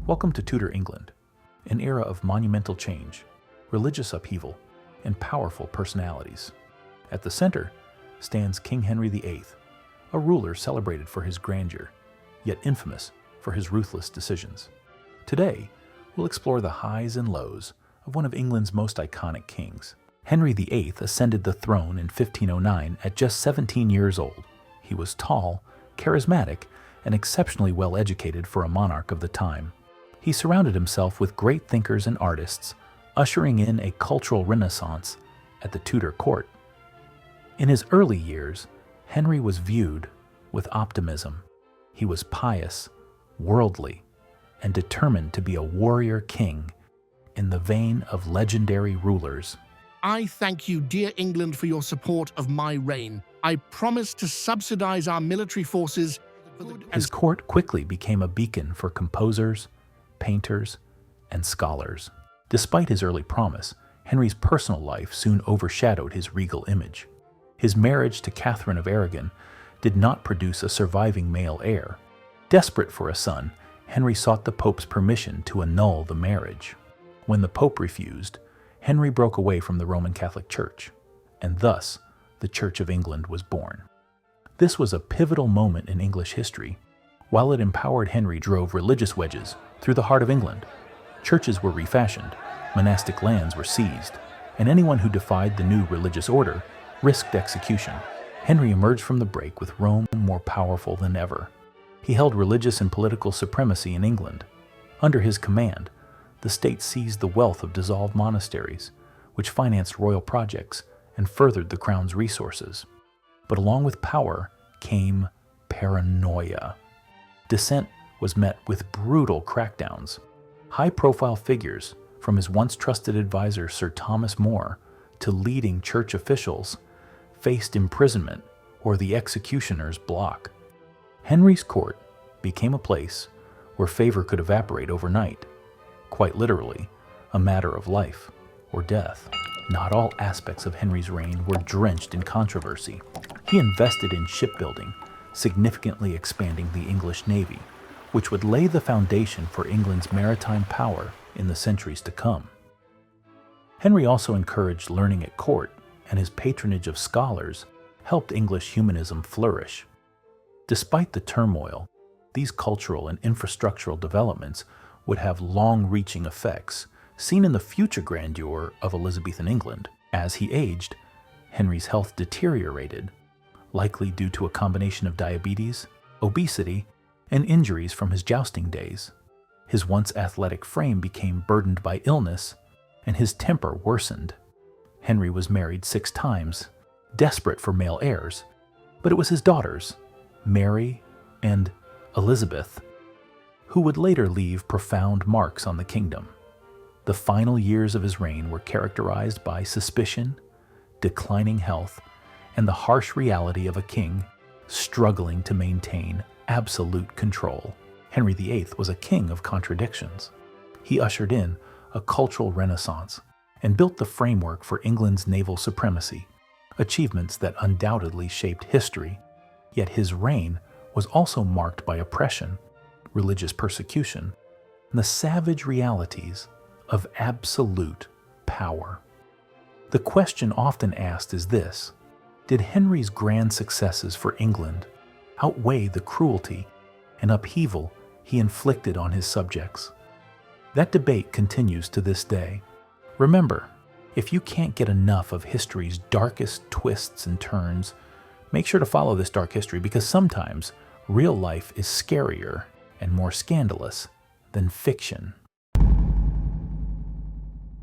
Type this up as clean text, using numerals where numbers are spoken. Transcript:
Welcome to Tudor England, an era of monumental change, religious upheaval, and powerful personalities. At the center stands King Henry VIII, a ruler celebrated for his grandeur, yet infamous for his ruthless decisions. Today, we'll explore the highs and lows of one of England's most iconic kings. Henry VIII ascended the throne in 1509 at just 17 years old. He was tall, charismatic, and exceptionally well educated for a monarch of the time. He surrounded himself with great thinkers and artists, ushering in a cultural renaissance at the Tudor court. In his early years, Henry was viewed with optimism. He was pious, worldly, and determined to be a warrior king in the vein of legendary rulers. I thank you, dear England, for your support of my reign. I promise to subsidize our military forces. His court quickly became a beacon for composers, painters, and scholars. Despite his early promise, Henry's personal life soon overshadowed his regal image. His marriage to Catherine of Aragon did not produce a surviving male heir. Desperate for a son, Henry sought the Pope's permission to annul the marriage. When the Pope refused, Henry broke away from the Roman Catholic Church, and thus the Church of England was born. This was a pivotal moment in English history. While it empowered Henry, drove religious wedges through the heart of England. Churches were refashioned, monastic lands were seized, and anyone who defied the new religious order risked execution. Henry emerged from the break with Rome more powerful than ever. He held religious and political supremacy in England. Under his command, the state seized the wealth of dissolved monasteries, which financed royal projects and furthered the crown's resources. But along with power came paranoia. Dissent was met with brutal crackdowns. High-profile figures, from his once trusted advisor Sir Thomas More to leading church officials, faced imprisonment or the executioner's block. Henry's court became a place where favor could evaporate overnight, quite literally, a matter of life or death. Not all aspects of Henry's reign were drenched in controversy. He invested in shipbuilding, significantly expanding the English Navy, which would lay the foundation for England's maritime power in the centuries to come. Henry also encouraged learning at court, and his patronage of scholars helped English humanism flourish. Despite the turmoil, these cultural and infrastructural developments would have long-reaching effects, seen in the future grandeur of Elizabethan England. As he aged, Henry's health deteriorated, likely due to a combination of diabetes, obesity, and injuries from his jousting days. His once athletic frame became burdened by illness, and his temper worsened. Henry was married 6 times, desperate for male heirs, but it was his daughters, Mary and Elizabeth, who would later leave profound marks on the kingdom. The final years of his reign were characterized by suspicion, declining health, and the harsh reality of a king struggling to maintain absolute control. Henry VIII was a king of contradictions. He ushered in a cultural renaissance and built the framework for England's naval supremacy, achievements that undoubtedly shaped history. Yet his reign was also marked by oppression, religious persecution, and the savage realities of absolute power. The question often asked is this: did Henry's grand successes for England outweigh the cruelty and upheaval he inflicted on his subjects? That debate continues to this day. Remember, if you can't get enough of history's darkest twists and turns, make sure to follow this dark history, because sometimes real life is scarier and more scandalous than fiction.